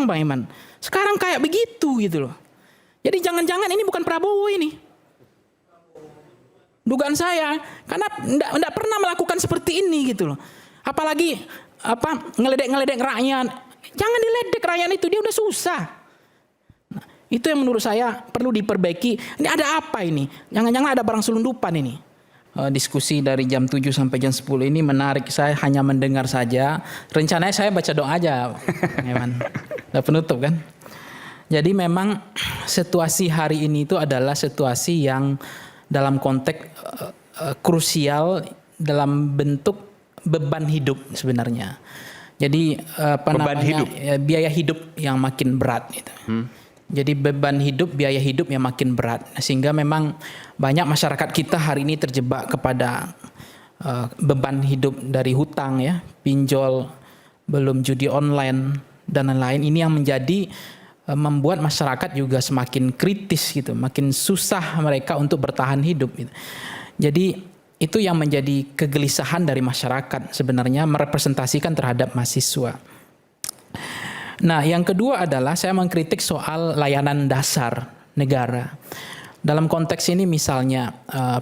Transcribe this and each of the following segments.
Bang Iman. Sekarang kayak begitu gitu loh. Jadi jangan-jangan ini bukan Prabowo ini. Dugaan saya, karena enggak pernah melakukan seperti ini gitu loh. Apalagi ngeledek rakyat. Jangan diledek rakyat itu, dia udah susah. Nah, itu yang menurut saya perlu diperbaiki. Ini ada apa ini? Jangan-jangan ada barang selundupan ini. Diskusi dari jam 7 sampai jam 10 ini menarik. Saya hanya mendengar saja. Rencananya saya baca doa aja. Udah penutup kan? Jadi memang situasi hari ini itu adalah situasi yang dalam konteks krusial dalam bentuk beban hidup sebenarnya. Jadi biaya hidup yang makin berat gitu. Jadi beban hidup, biaya hidup yang makin berat, sehingga memang banyak masyarakat kita hari ini terjebak kepada beban hidup dari hutang ya, pinjol, belum judi online dan lain-lain. Ini yang menjadi membuat masyarakat juga semakin kritis gitu, makin susah mereka untuk bertahan hidup gitu. Jadi itu yang menjadi kegelisahan dari masyarakat sebenarnya, merepresentasikan terhadap mahasiswa. Nah, yang kedua adalah saya mengkritik soal layanan dasar negara. Dalam konteks ini misalnya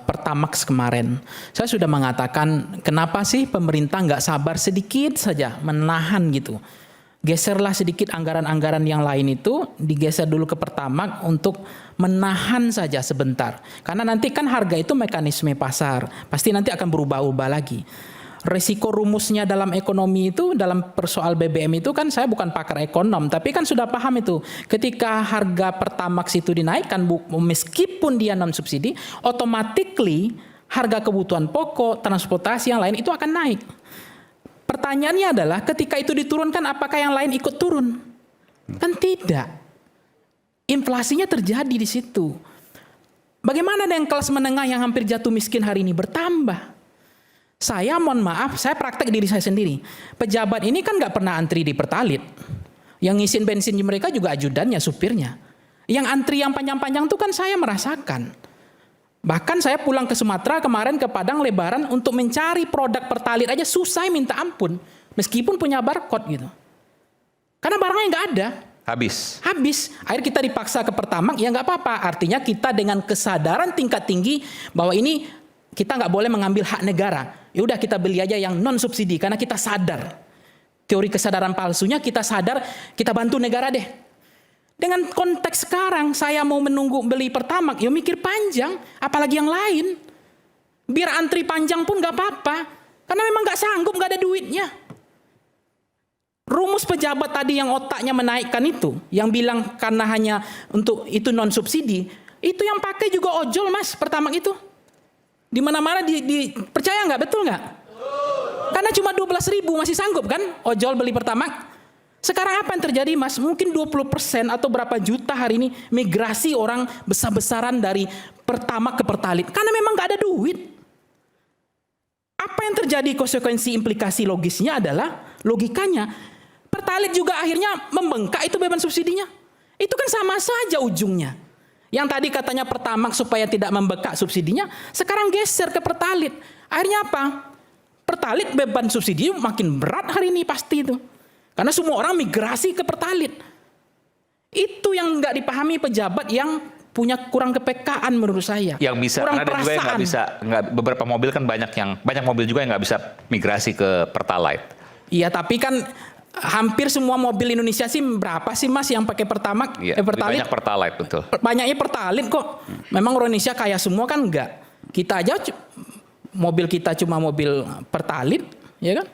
Pertamax kemarin, saya sudah mengatakan kenapa sih pemerintah nggak sabar sedikit saja menahan gitu. Geserlah sedikit anggaran-anggaran yang lain itu, digeser dulu ke Pertamax untuk menahan saja sebentar. Karena nanti kan harga itu mekanisme pasar, pasti nanti akan berubah-ubah lagi. Resiko rumusnya dalam ekonomi itu, dalam persoal BBM itu kan saya bukan pakar ekonom, tapi kan sudah paham itu. Ketika harga Pertamax itu dinaikkan, meskipun dia non subsidi, automatically harga kebutuhan pokok, transportasi yang lain itu akan naik. Pertanyaannya adalah ketika itu diturunkan apakah yang lain ikut turun? Kan tidak. Inflasinya terjadi di situ. Bagaimana dengan kelas menengah yang hampir jatuh miskin hari ini bertambah? Saya mohon maaf, saya praktek diri saya sendiri. Pejabat ini kan gak pernah antri di Pertalit. Yang ngisiin bensin mereka juga ajudannya, supirnya. Yang antri yang panjang-panjang itu kan saya merasakan. Bahkan saya pulang ke Sumatera kemarin ke Padang Lebaran untuk mencari produk Pertalit aja susah minta ampun. Meskipun punya barcode gitu. Karena barangnya nggak ada. Habis. Akhirnya kita dipaksa ke Pertamax, ya nggak apa-apa. Artinya kita dengan kesadaran tingkat tinggi bahwa ini kita nggak boleh mengambil hak negara. Ya udah kita beli aja yang non subsidi karena kita sadar. Teori kesadaran palsunya kita sadar, kita bantu negara deh. Dengan konteks sekarang saya mau menunggu beli Pertamax, ya mikir panjang, apalagi yang lain. Biar antri panjang pun gak apa-apa, karena memang gak sanggup, gak ada duitnya. Rumus pejabat tadi yang otaknya menaikkan itu, yang bilang karena hanya untuk itu non subsidi, itu yang pakai juga ojol mas, Pertamax itu. Di mana-mana percaya nggak, betul nggak? Karena cuma 12.000 masih sanggup kan, ojol beli Pertamax. Sekarang apa yang terjadi mas? Mungkin 20% atau berapa juta hari ini migrasi orang besar-besaran dari Pertamax ke Pertalit. Karena memang gak ada duit. Apa yang terjadi konsekuensi implikasi logisnya adalah logikanya. Pertalit juga akhirnya membengkak itu beban subsidinya. Itu kan sama saja ujungnya. Yang tadi katanya Pertamax supaya tidak membengkak subsidinya, sekarang geser ke Pertalit. Akhirnya apa? Pertalit beban subsidi makin berat hari ini pasti itu. Karena semua orang migrasi ke Pertalit. Itu yang nggak dipahami pejabat yang punya kurang kepekaan menurut saya. Yang bisa, kurang karena ada juga yang nggak bisa. Beberapa mobil kan banyak mobil juga yang nggak bisa migrasi ke Pertalite. Iya, tapi kan hampir semua mobil Indonesia sih berapa sih mas yang pakai Pertamax? Iya, Pertalit? banyak Pertalite betul. Banyaknya Pertalit kok. Memang Indonesia kaya semua kan enggak. Kita aja mobil kita cuma mobil Pertalit, ya kan?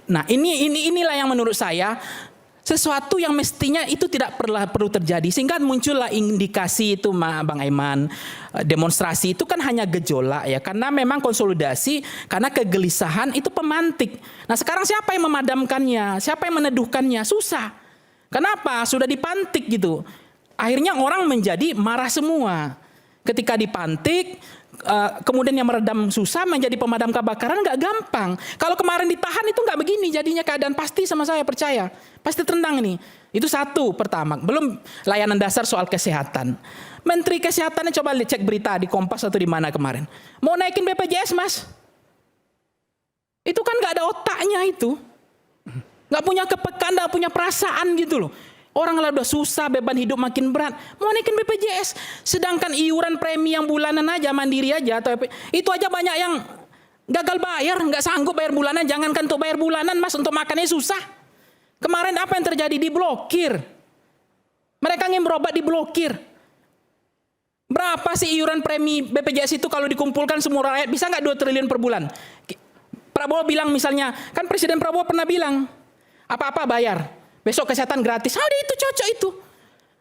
Nah inilah yang menurut saya sesuatu yang mestinya itu tidak perlu terjadi, sehingga muncullah indikasi itu Bang Aiman, demonstrasi itu kan hanya gejolak ya, karena memang konsolidasi, karena kegelisahan itu pemantik. Nah sekarang siapa yang memadamkannya, siapa yang meneduhkannya? Susah. Kenapa? Sudah dipantik gitu. Akhirnya orang menjadi marah semua. Ketika dipantik, kemudian yang meredam susah, menjadi pemadam kebakaran nggak gampang. Kalau kemarin ditahan itu nggak begini jadinya keadaan, pasti sama saya percaya. Pasti tendang ini. Itu satu pertama. Belum layanan dasar soal kesehatan. Menteri Kesehatannya coba cek berita di Kompas atau di mana kemarin. Mau naikin BPJS mas. Itu kan nggak ada otaknya itu. Nggak punya kepekaan, nggak punya perasaan gitu loh. Orang lah udah susah, beban hidup makin berat, mau naikin BPJS. Sedangkan iuran premi yang bulanan aja, mandiri aja, atau itu aja banyak yang gagal bayar, nggak sanggup bayar bulanan. Jangankan untuk bayar bulanan, Mas, untuk makannya susah. Kemarin apa yang terjadi? Diblokir. Mereka ingin berobat diblokir. Berapa sih iuran premi BPJS itu kalau dikumpulkan semua rakyat? Bisa nggak 2 triliun per bulan? Prabowo bilang misalnya, kan Presiden Prabowo pernah bilang, apa-apa bayar, besok kesehatan gratis. Itu cocok itu.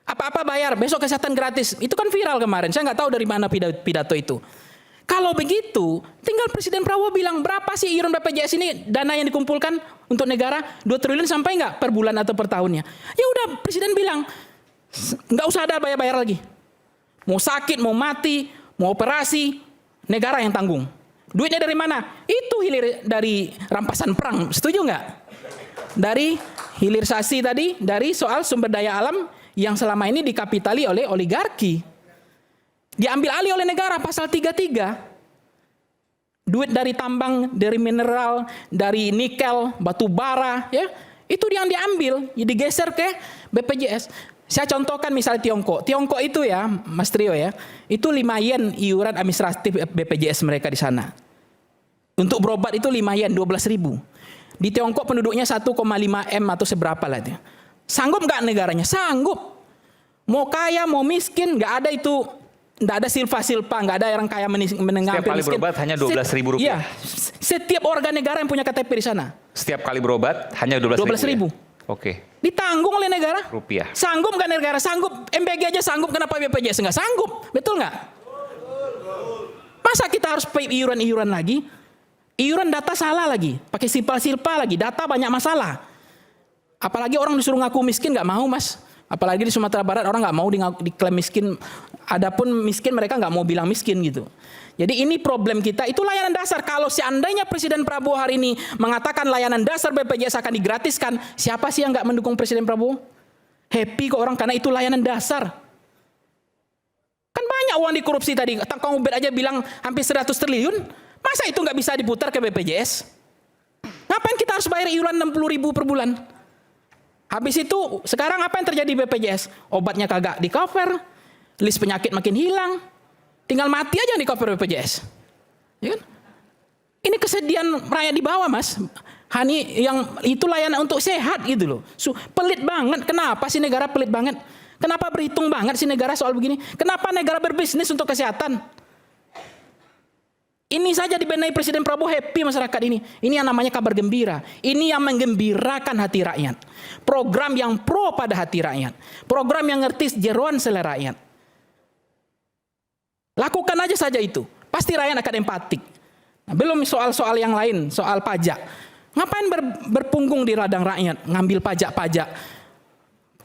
Apa-apa bayar, besok kesehatan gratis. Itu kan viral kemarin, saya nggak tahu dari mana pidato itu. Kalau begitu, tinggal Presiden Prabowo bilang, berapa sih iuran BPJS ini, dana yang dikumpulkan untuk negara, 2 triliun sampai nggak per bulan atau per tahunnya? Ya udah, Presiden bilang, nggak usah ada bayar-bayar lagi. Mau sakit, mau mati, mau operasi, negara yang tanggung. Duitnya dari mana? Itu hilir dari rampasan perang, setuju nggak? Dari hilirisasi tadi, dari soal sumber daya alam yang selama ini dikapitali oleh oligarki. Diambil alih oleh negara, pasal 33. Duit dari tambang, dari mineral, dari nikel, batu bara, ya, itu yang diambil, digeser ke BPJS. Saya contohkan misalnya Tiongkok. Tiongkok itu ya, Mas Trio ya, itu 5 yen iuran administratif BPJS mereka di sana. Untuk berobat itu 5 yen, 12.000. Di Tiongkok penduduknya 1,5 M atau seberapa lah itu. Sanggup nggak negaranya? Sanggup. Mau kaya, mau miskin, nggak ada itu. Nggak ada silpa-silpa, nggak ada orang kaya menengah. Setiap kali berobat hanya Rp12.000. Iya, setiap warga negara yang punya KTP di sana. Setiap kali berobat hanya Rp12.000. Ya? Oke. Ditanggung oleh negara. Rupiah. Sanggup nggak negara? Sanggup. MBG aja sanggup, kenapa BPJS nggak sanggup? Betul nggak? Masa kita harus pay iuran-iuran lagi? Iuran data salah lagi, pakai silpa-silpa lagi, data banyak masalah. Apalagi orang disuruh ngaku miskin nggak mau, Mas. Apalagi di Sumatera Barat orang nggak mau diklaim miskin. Adapun miskin mereka nggak mau bilang miskin gitu. Jadi ini problem kita, itu layanan dasar. Kalau seandainya Presiden Prabowo hari ini mengatakan layanan dasar BPJS akan digratiskan, siapa sih yang nggak mendukung Presiden Prabowo? Happy kok orang karena itu layanan dasar. Kan banyak uang dikorupsi tadi. Kang Ubed aja bilang hampir 100 triliun. Masa itu nggak bisa diputar ke BPJS? Ngapain kita harus bayar iuran 60.000 per bulan? Habis itu sekarang apa yang terjadi di BPJS? Obatnya kagak di cover, list penyakit makin hilang, tinggal mati aja yang di cover BPJS. Ya kan? Ini kesedihan rakyat di bawah, Mas. Hani yang itu layanan untuk sehat gitu loh. Pelit banget. Kenapa sih negara pelit banget? Kenapa berhitung banget sih negara soal begini? Kenapa negara berbisnis untuk kesehatan? Ini saja dibenahi Presiden Prabowo, happy masyarakat ini. Ini yang namanya kabar gembira. Ini yang menggembirakan hati rakyat. Program yang pro pada hati rakyat. Program yang ngerti jeroan selera rakyat. Lakukan aja saja itu. Pasti rakyat akan empatik. Nah, belum soal-soal yang lain, soal pajak. Ngapain berpunggung di ladang rakyat, ngambil pajak-pajak.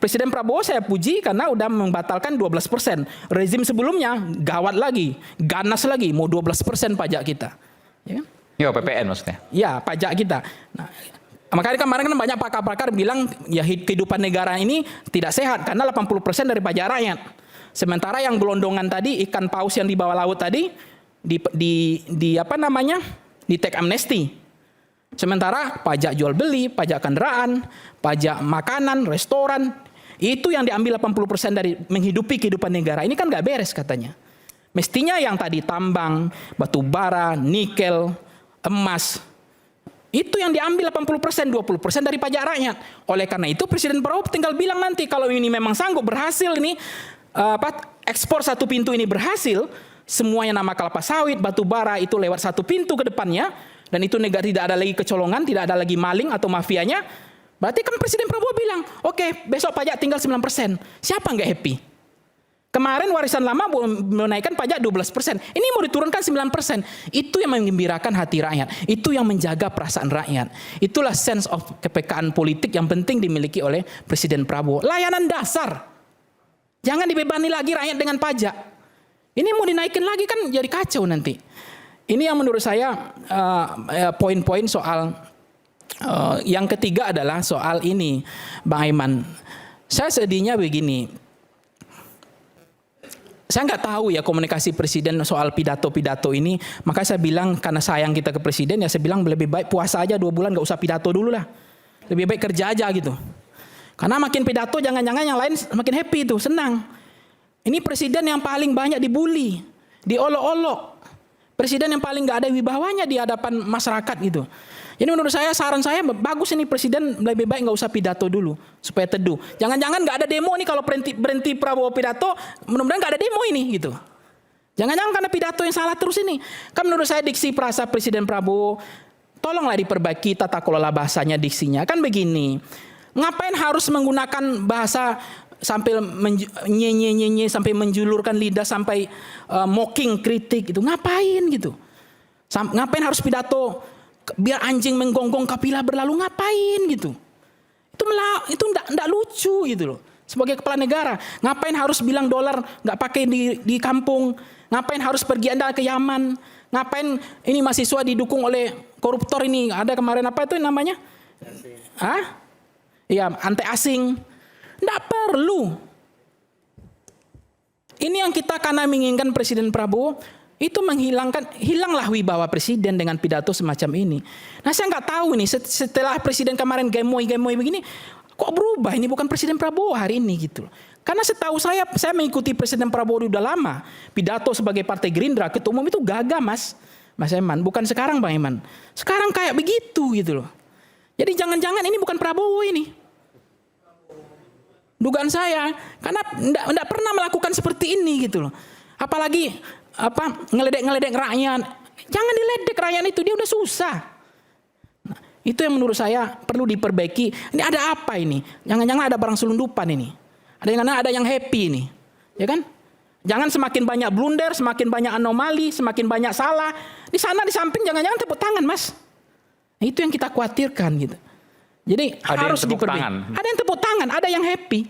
Presiden Prabowo saya puji karena udah membatalkan 12%. Rezim sebelumnya gawat lagi, ganas lagi, mau 12% pajak kita. Ya kan? Ya, PPN maksudnya. Ya, pajak kita. Nah, makanya kemarin kan banyak pakar-pakar bilang ya kehidupan negara ini tidak sehat karena 80% dari pajak rakyat. Sementara yang gelondongan tadi, ikan paus yang di bawah laut tadi, di apa namanya, di teks amnesti. Sementara pajak jual beli, pajak kendaraan, pajak makanan, restoran, itu yang diambil 80% dari menghidupi kehidupan negara. Ini kan nggak beres katanya. Mestinya yang tadi tambang, batu bara, nikel, emas, itu yang diambil 80%, 20% dari pajak rakyat. Oleh karena itu Presiden Prabowo tinggal bilang nanti kalau ini memang sanggup berhasil ini, ekspor satu pintu ini berhasil, semuanya nama kelapa sawit, batu bara itu lewat satu pintu ke depannya, dan itu negara tidak ada lagi kecolongan, tidak ada lagi maling atau mafianya. Berarti kan Presiden Prabowo bilang, oke, besok pajak tinggal 9%. Siapa nggak happy? Kemarin warisan lama menaikkan pajak 12%. Ini mau diturunkan 9%. Itu yang menggembirakan hati rakyat. Itu yang menjaga perasaan rakyat. Itulah sense of kepekaan politik yang penting dimiliki oleh Presiden Prabowo. Layanan dasar. Jangan dibebani lagi rakyat dengan pajak. Ini mau dinaikin lagi kan jadi kacau nanti. Ini yang menurut saya poin-poin soal yang ketiga adalah soal ini, Bang Aiman. Saya sedihnya begini. Saya nggak tahu ya komunikasi Presiden soal pidato-pidato ini. Maka saya bilang karena sayang kita ke Presiden ya saya bilang lebih baik puasa aja 2 bulan nggak usah pidato dulu lah. Lebih baik kerja aja gitu. Karena makin pidato jangan-jangan yang lain makin happy tuh, senang. Ini presiden yang paling banyak dibully, diolok-olok. Presiden yang paling gak ada wibawanya di hadapan masyarakat gitu. Jadi menurut saya, saran saya bagus ini presiden lebih baik gak usah pidato dulu supaya teduh. Jangan-jangan gak ada demo nih kalau berhenti Prabowo pidato, mudah-mudahan gak ada demo ini gitu. Jangan-jangan karena pidato yang salah terus ini. Kan menurut saya diksi frasa Presiden Prabowo tolonglah diperbaiki tata kelola bahasanya, diksinya. Kan begini, ngapain harus menggunakan bahasa sampai nye sampai menjulurkan lidah, sampai mocking, kritik gitu. Ngapain gitu? Ngapain harus pidato biar anjing menggonggong kapilah berlalu, ngapain gitu? Itu enggak lucu gitu loh. Sebagai kepala negara, ngapain harus bilang dolar nggak pakai di kampung? Ngapain harus pergi Anda ke Yaman? Ngapain ini mahasiswa didukung oleh koruptor ini? Ada kemarin apa itu namanya? Iya, anti asing. Nggak perlu. Ini yang kita karena menginginkan Presiden Prabowo itu hilanglah wibawa presiden dengan pidato semacam ini. Nah, saya nggak tahu nih setelah presiden kemarin gemoy begini, kok berubah? Ini bukan Presiden Prabowo hari ini gitu. Karena setahu saya mengikuti Presiden Prabowo udah lama. Pidato sebagai Partai Gerindra, ketua umum itu gagah Mas Eman. Bukan sekarang Bang Eman. Sekarang kayak begitu gitu loh. Jadi jangan-jangan ini bukan Prabowo ini. Dugaan saya, karena enggak pernah melakukan seperti ini gitu loh. Apalagi ngeledek rakyat. Jangan diledek rakyat itu, dia udah susah. Nah, itu yang menurut saya perlu diperbaiki. Ini ada apa ini? Jangan-jangan ada barang selundupan ini. Ada yang happy ini. Ya kan? Jangan semakin banyak blunder, semakin banyak anomali, semakin banyak salah. Di sana di samping jangan-jangan tepuk tangan, Mas. Nah, itu yang kita khawatirkan gitu. Jadi ada harus diperbaiki. Ada yang tepuk tangan, ada yang happy.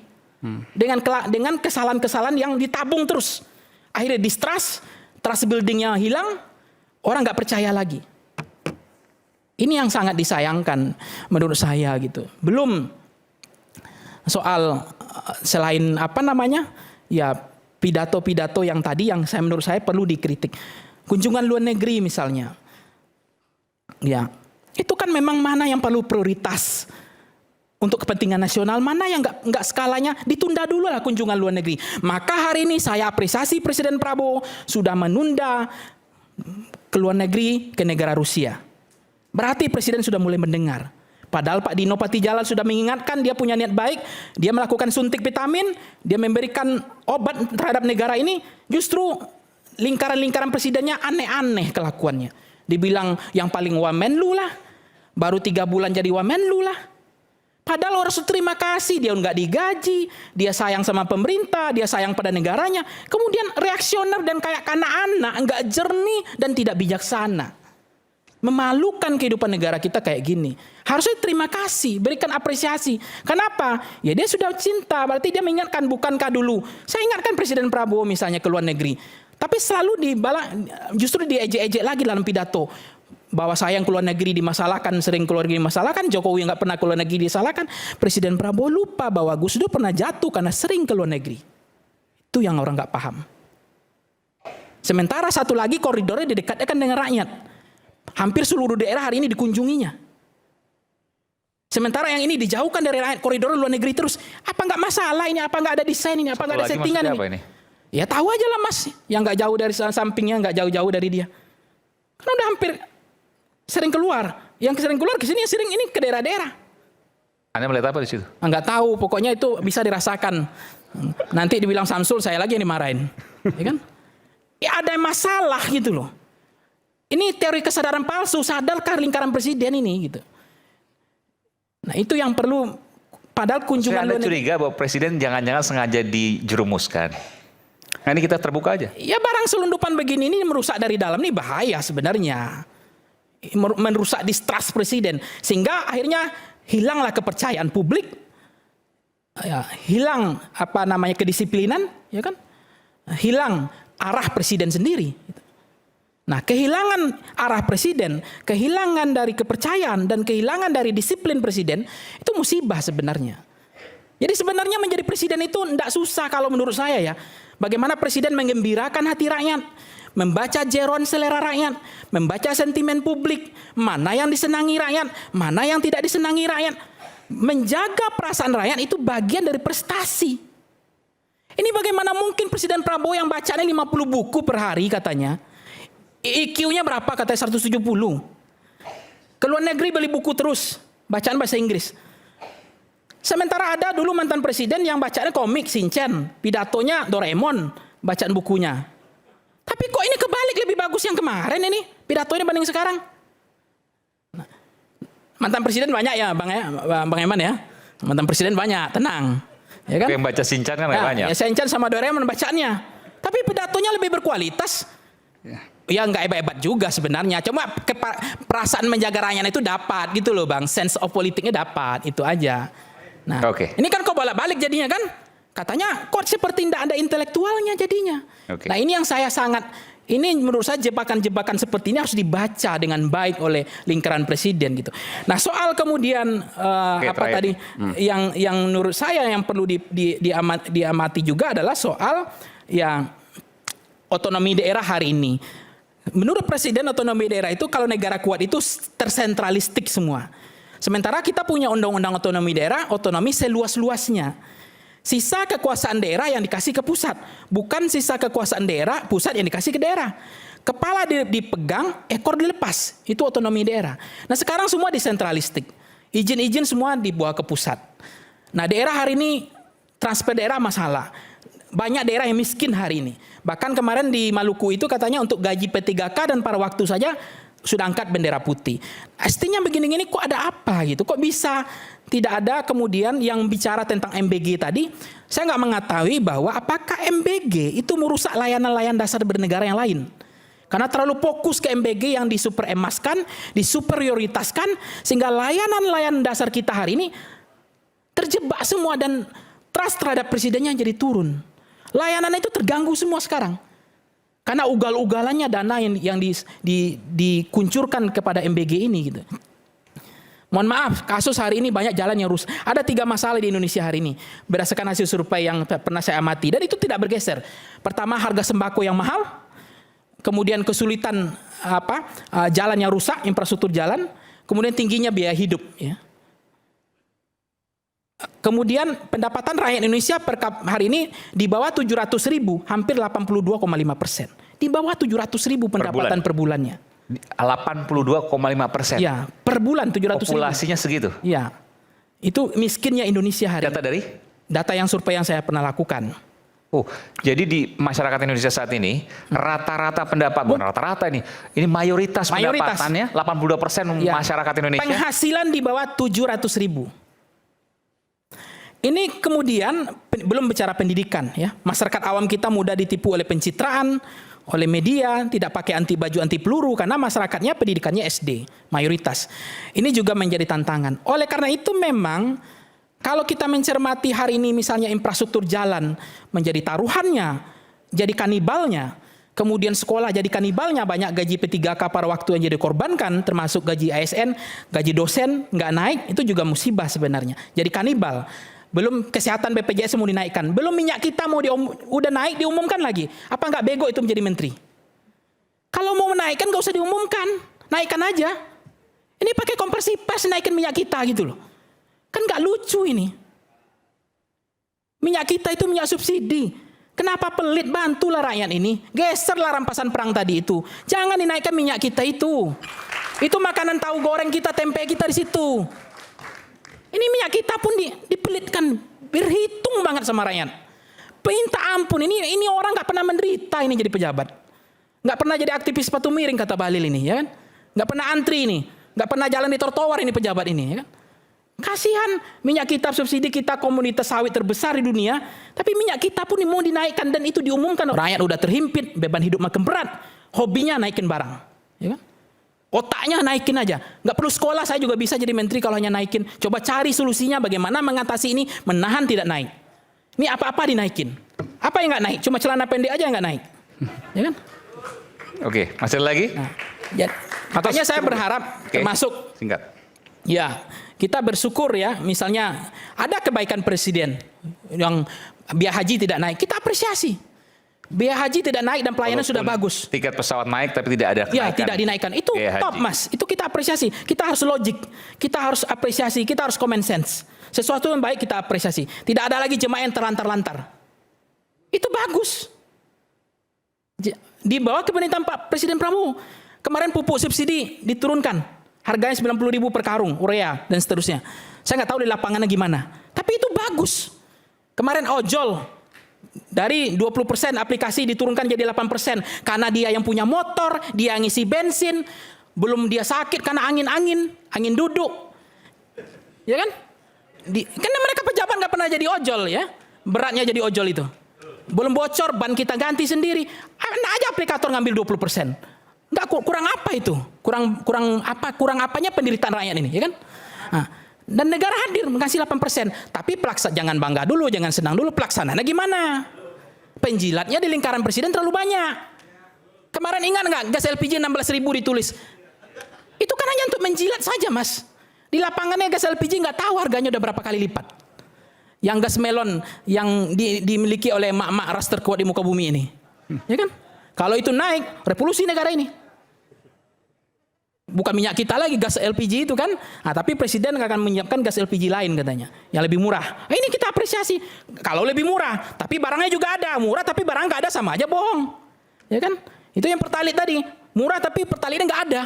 Dengan kesalahan-kesalahan yang ditabung terus. Akhirnya distrust, trust buildingnya hilang, orang nggak percaya lagi. Ini yang sangat disayangkan menurut saya gitu. Belum soal selain ya pidato-pidato yang tadi yang menurut saya perlu dikritik. Kunjungan luar negeri misalnya. Ya, itu kan memang mana yang perlu prioritas untuk kepentingan nasional, mana yang enggak skalanya ditunda dulu lah kunjungan luar negeri. Maka hari ini saya apresiasi Presiden Prabowo sudah menunda ke luar negeri ke negara Rusia. Berarti Presiden sudah mulai mendengar. Padahal Pak Dino Patijalal sudah mengingatkan, dia punya niat baik, dia melakukan suntik vitamin, dia memberikan obat terhadap negara ini, justru lingkaran-lingkaran presidennya aneh-aneh kelakuannya. Dibilang yang paling wamenlu lah, baru 3 bulan jadi wamenlu lah. Padahal harus terima kasih, dia nggak digaji, dia sayang sama pemerintah, dia sayang pada negaranya. Kemudian reaksioner dan kayak anak-anak, nggak jernih dan tidak bijaksana. Memalukan kehidupan negara kita kayak gini. Harusnya terima kasih, berikan apresiasi. Kenapa? Ya dia sudah cinta, berarti dia mengingatkan, bukankah dulu saya ingatkan Presiden Prabowo misalnya ke luar negeri. Tapi selalu justru diejek-ejek lagi dalam pidato. Bahwa saya yang keluar negeri dimasalahkan, sering keluar negeri dimasalahkan, Jokowi yang nggak pernah keluar negeri disalahkan. Presiden Prabowo lupa bahwa Gus Dur pernah jatuh karena sering keluar negeri. Itu yang orang nggak paham. Sementara satu lagi koridornya didekatkan dengan rakyat. Hampir seluruh daerah hari ini dikunjunginya. Sementara yang ini dijauhkan dari rakyat, koridor luar negeri terus. Apa nggak masalah ini? Apa nggak ada desain ini? Apa nggak ada settingan ini? Ya tahu aja lah Mas, yang nggak jauh dari sampingnya, nggak jauh-jauh dari dia. Karena udah hampir sering keluar. Yang sering keluar ke sini, sering ini ke daerah-daerah. Anda melihat apa di situ? Nggak tahu, pokoknya itu bisa dirasakan. Nanti dibilang Samsul, saya lagi yang dimarahin. Ya kan? Ya ada masalah gitu loh. Ini teori kesadaran palsu, sadarkah lingkaran presiden ini gitu. Nah itu yang perlu, padahal kunjungan Saya ada curiga bahwa presiden jangan-jangan sengaja dijerumuskan. Nah ini kita terbuka aja. Ya barang selundupan begini ini merusak dari dalam, ini bahaya sebenarnya. Merusak distrust presiden. Sehingga akhirnya hilanglah kepercayaan publik. Ya, hilang kedisiplinan, ya kan? Hilang arah presiden sendiri. Nah, kehilangan arah presiden, kehilangan dari kepercayaan dan kehilangan dari disiplin presiden itu musibah sebenarnya. Jadi sebenarnya menjadi presiden itu tidak susah kalau menurut saya ya. Bagaimana presiden menggembirakan hati rakyat, membaca jeroan selera rakyat, membaca sentimen publik, mana yang disenangi rakyat, mana yang tidak disenangi rakyat. menjaga perasaan rakyat itu bagian dari prestasi. Ini bagaimana mungkin Presiden Prabowo yang bacanya 50 buku per hari katanya. IQ-nya berapa katanya 170. Ke luar negeri beli buku terus, bacaan bahasa Inggris. Sementara ada dulu mantan presiden yang bacanya komik Shinchan, pidatonya Doraemon, bacaan bukunya. Tapi kok ini kebalik, lebih bagus yang kemarin ini pidatonya banding sekarang. Mantan presiden banyak ya Bang Eman ya. Mantan presiden banyak, tenang. Ya kan? Yang baca Shinchan kan banyak. Ya, Shinchan sama Doraemon bacaannya. Tapi pidatonya lebih berkualitas. Ya nggak hebat-hebat juga sebenarnya. Cuma perasaan menjaga rakyat itu dapat gitu loh Bang. Sense of politiknya dapat, itu aja. Nah, ini kan kok bolak-balik jadinya kan? Katanya kok seperti tidak ada intelektualnya jadinya. Nah ini yang saya sangat, ini menurut saya jebakan-jebakan seperti ini harus dibaca dengan baik oleh lingkaran presiden gitu. Nah soal kemudian tadi yang menurut saya yang perlu diamati juga adalah soal yang otonomi daerah hari ini. Menurut presiden otonomi daerah itu kalau negara kuat itu tersentralistik semua. Sementara kita punya undang-undang otonomi daerah, otonomi seluas-luasnya. Sisa kekuasaan daerah yang dikasih ke pusat, bukan sisa kekuasaan daerah pusat yang dikasih ke daerah. Kepala dipegang, ekor dilepas, itu otonomi daerah. Nah sekarang semua disentralistik, izin-izin semua dibawa ke pusat. Nah daerah hari ini transfer daerah masalah, banyak daerah yang miskin hari ini. Bahkan kemarin di Maluku itu katanya untuk gaji P3K dan pada waktu saja sudah angkat bendera putih. Pastinya begini-gini kok ada apa gitu? Kok bisa tidak ada kemudian yang bicara tentang MBG tadi? Saya nggak mengetahui bahwa apakah MBG itu merusak layanan-layanan dasar bernegara yang lain. Karena terlalu fokus ke MBG yang disuperemaskan, disuperioritaskan, sehingga layanan-layanan dasar kita hari ini terjebak semua dan trust terhadap presidennya jadi turun. Layanan itu terganggu semua sekarang. Karena ugal-ugalannya dana yang dikuncurkan kepada MBG ini gitu. Mohon maaf, kasus hari ini banyak jalan yang rusak. Ada 3 masalah di Indonesia hari ini berdasarkan hasil survei yang pernah saya amati dan itu tidak bergeser. Pertama, harga sembako yang mahal, kemudian kesulitan jalan yang rusak, infrastruktur jalan, kemudian tingginya biaya hidup. Ya. Kemudian pendapatan rakyat Indonesia per hari ini di bawah 700.000, hampir 82,5%. Di bawah 700.000 pendapatan per bulannya. 82,5%. Ya, per bulan 700.000. Populasinya segitu. Ya, itu miskinnya Indonesia hari ini. Data dari? Data yang survei yang saya pernah lakukan. Oh, jadi di masyarakat Indonesia saat ini rata-rata pendapat, bukan rata-rata ini mayoritas pendapatannya 82% ya, masyarakat Indonesia. Penghasilan di bawah 700.000. Ini kemudian belum bicara pendidikan ya. Masyarakat awam kita mudah ditipu oleh pencitraan, oleh media, tidak pakai baju anti peluru karena masyarakatnya pendidikannya SD, mayoritas. Ini juga menjadi tantangan. Oleh karena itu memang kalau kita mencermati hari ini misalnya infrastruktur jalan menjadi taruhannya, jadi kanibalnya, kemudian sekolah jadi kanibalnya, banyak gaji P3K pada waktu yang jadi korbankan, termasuk gaji ASN, gaji dosen nggak naik, itu juga musibah sebenarnya. Jadi kanibal. Belum kesehatan BPJS mau dinaikkan, belum minyak kita mau udah naik diumumkan lagi. Apa nggak bego itu menjadi menteri? Kalau mau menaikkan nggak usah diumumkan, naikkan aja. Ini pakai konversi pers naikin minyak kita gitu loh. Kan nggak lucu ini. Minyak kita itu minyak subsidi. Kenapa pelit? Bantulah rakyat ini. Geserlah rampasan perang tadi itu. Jangan dinaikkan minyak kita itu. Itu makanan tahu goreng kita, tempe kita di situ. Ini minyak kita pun dipelitkan, berhitung banget sama rakyat. Minta ampun, ini orang nggak pernah menderita ini jadi pejabat, nggak pernah jadi aktivis sepatu miring kata Bahlil ini, ya kan? Nggak pernah antri ini, nggak pernah jalan di trotoar ini pejabat ini, ya kan? Kasihan minyak kita subsidi kita komoditas sawit terbesar di dunia, tapi minyak kita pun mau dinaikkan dan itu diumumkan. Rakyat udah terhimpit, beban hidup makin berat, hobinya naikin barang, ya kan? Otaknya naikin aja. Nggak perlu sekolah, saya juga bisa jadi menteri kalau hanya naikin. Coba cari solusinya bagaimana mengatasi ini, menahan tidak naik. Ini apa-apa dinaikin. Apa yang nggak naik? Cuma celana pendek aja yang nggak naik. Ya kan? Oke, masih ada lagi? Nah, ya, makanya saya berharap termasuk. Singkat. Ya, kita bersyukur ya. Misalnya ada kebaikan presiden yang biaya haji tidak naik. Kita apresiasi. Biaya haji tidak naik dan pelayanan sudah Walaupun bagus. tiket pesawat naik tapi tidak ada kenaikan. Ya, tidak dinaikkan. Itu top, Mas. Itu kita apresiasi. Kita harus logik. Kita harus apresiasi. Kita harus common sense. Sesuatu yang baik kita apresiasi. Tidak ada lagi jemaah yang terlantar-lantar. Itu bagus. Di bawah kepemerintahan Pak Presiden Prabowo. Kemarin pupuk subsidi diturunkan. Harganya 90.000 per karung, urea dan seterusnya. Saya nggak tahu di lapangannya gimana. Tapi itu bagus. Kemarin ojol dari 20% aplikasi diturunkan jadi 8%. Karena dia yang punya motor, dia ngisi bensin, belum dia sakit karena angin duduk. Ya kan? Karena mereka pejabat nggak pernah jadi ojol ya. Beratnya jadi ojol itu. Belum bocor, ban kita ganti sendiri. Nah aja aplikator ngambil 20%. Nggak, kurang apa itu? Kurang apanya penderitaan rakyat ini, ya kan? Nah, dan negara hadir mengasih 8%. Tapi jangan bangga dulu, jangan senang dulu. Pelaksanaannya gimana? Penjilatnya di lingkaran presiden terlalu banyak. Kemarin ingat nggak gas LPG 16.000 ditulis? Itu kan hanya untuk menjilat saja, Mas. Di lapangannya gas LPG nggak tahu harganya udah berapa kali lipat. Yang gas melon yang dimiliki oleh emak-emak ras terkuat di muka bumi ini. Ya kan? Kalau itu naik, revolusi negara ini. Bukan minyak kita lagi, gas LPG itu kan. Nah, tapi presiden akan menyiapkan gas LPG lain katanya, yang lebih murah. Nah, ini kita apresiasi. Kalau lebih murah, tapi barangnya juga ada. Murah tapi barang nggak ada, sama aja bohong. Ya kan? Itu yang pertalit tadi. Murah tapi pertalitnya nggak ada.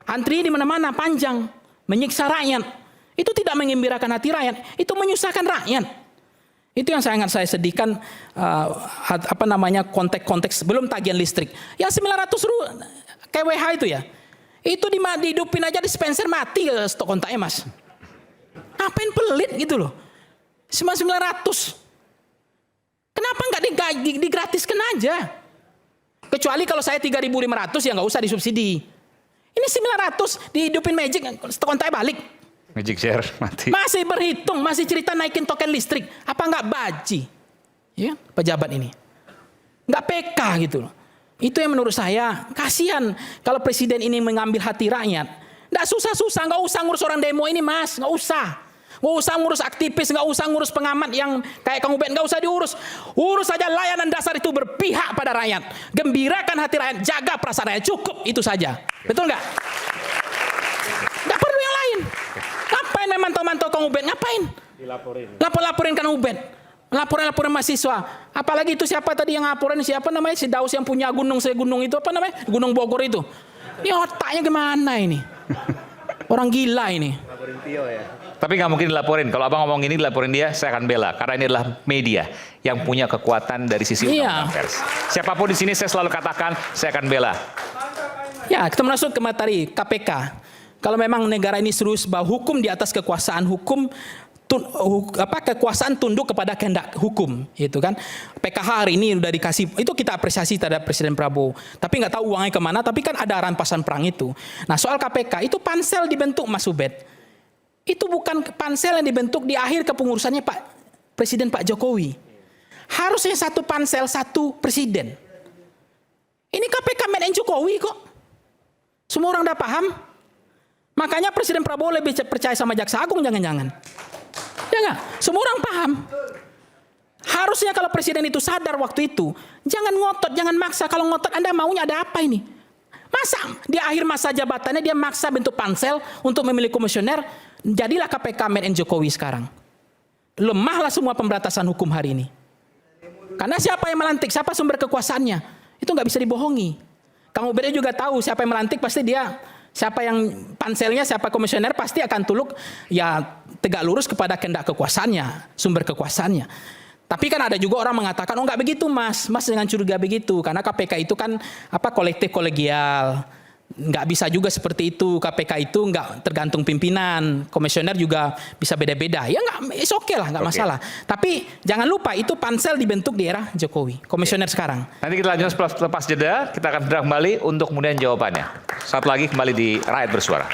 Antri di mana-mana panjang, menyiksa rakyat. Itu tidak mengembirakan hati rakyat. Itu menyusahkan rakyat. Itu yang sangat saya sedihkan. Konteks belum tagihan listrik. Yang 900 kWh itu ya. Itu dihidupin aja dispenser mati stok kontaknya, Mas. Ngapain pelit gitu loh. 900. Kenapa nggak digratiskan aja? Kecuali kalau saya 3.500 ya nggak usah disubsidi. Ini 900 dihidupin magic, stok kontaknya balik. Magic share mati. Masih berhitung, masih cerita naikin token listrik. Apa nggak baji? Ya, pejabat ini. Nggak PK gitu loh. Itu yang menurut saya kasihan kalau presiden ini mengambil hati rakyat. Nggak susah-susah, nggak usah ngurus orang demo ini, Mas, nggak usah. Nggak usah ngurus aktivis, nggak usah ngurus pengamat yang kayak Kang Ubed, nggak usah diurus. Urus saja layanan dasar itu berpihak pada rakyat. Gembirakan hati rakyat, jaga perasaan rakyat, cukup itu saja. Betul nggak? Nggak perlu yang lain. Ngapain memantau-mantau Kang Ubed? Ngapain? Laporin Kang Ubed. Laporan mahasiswa. Apalagi itu siapa tadi yang laporin, siapa namanya? Si Daus yang punya gunung itu apa namanya? Gunung Bogor itu. Ini otaknya gimana ini? Orang gila ini. Tapi nggak mungkin dilaporin. Kalau abang ngomong ini dilaporin dia, saya akan bela. Karena ini adalah media yang punya kekuatan dari sisi undang-undang pers. Siapapun di sini saya selalu katakan, saya akan bela. Ya, kita masuk ke materi KPK. Kalau memang negara ini serius bahwa hukum di atas kekuasaan hukum, kekuasaan tunduk kepada kehendak hukum, itu kan. PKH hari ini udah dikasih, itu kita apresiasi terhadap Presiden Prabowo. Tapi nggak tahu uangnya kemana. Tapi kan ada rampasan perang itu. Nah, soal KPK itu pansel dibentuk, Mas Ubed. Itu bukan pansel yang dibentuk di akhir kepengurusannya Presiden Pak Jokowi. Harusnya satu pansel, satu presiden. Ini KPK made in Jokowi kok. Semua orang udah paham. Makanya Presiden Prabowo lebih percaya sama Jaksa Agung, jangan-jangan. Ya nggak? Semua orang paham. Harusnya kalau presiden itu sadar waktu itu, jangan ngotot, jangan maksa. Kalau ngotot Anda maunya ada apa ini? Masa di akhir masa jabatannya dia maksa bentuk pansel untuk memilih komisioner, jadilah KPK made in Jokowi sekarang. Lemahlah semua pemberantasan hukum hari ini. Karena siapa yang melantik, siapa sumber kekuasaannya, itu nggak bisa dibohongi. Kang Ubed juga tahu siapa yang melantik, pasti dia, siapa yang panselnya, siapa komisioner, pasti akan tuluk ya tegak lurus kepada kehendak kekuasaannya, sumber kekuasaannya. Tapi kan ada juga orang mengatakan, oh nggak begitu Mas dengan curiga begitu, karena KPK itu kan kolektif kolegial, nggak bisa juga seperti itu. KPK itu nggak tergantung pimpinan, komisioner juga bisa beda-beda. Ya nggak, is oke lah, nggak masalah. Tapi jangan lupa itu pansel dibentuk di era Jokowi, komisioner sekarang. Nanti kita lanjut lepas jeda, kita akan kembali untuk kemudian jawabannya. Saat lagi kembali di Rakyat Bersuara.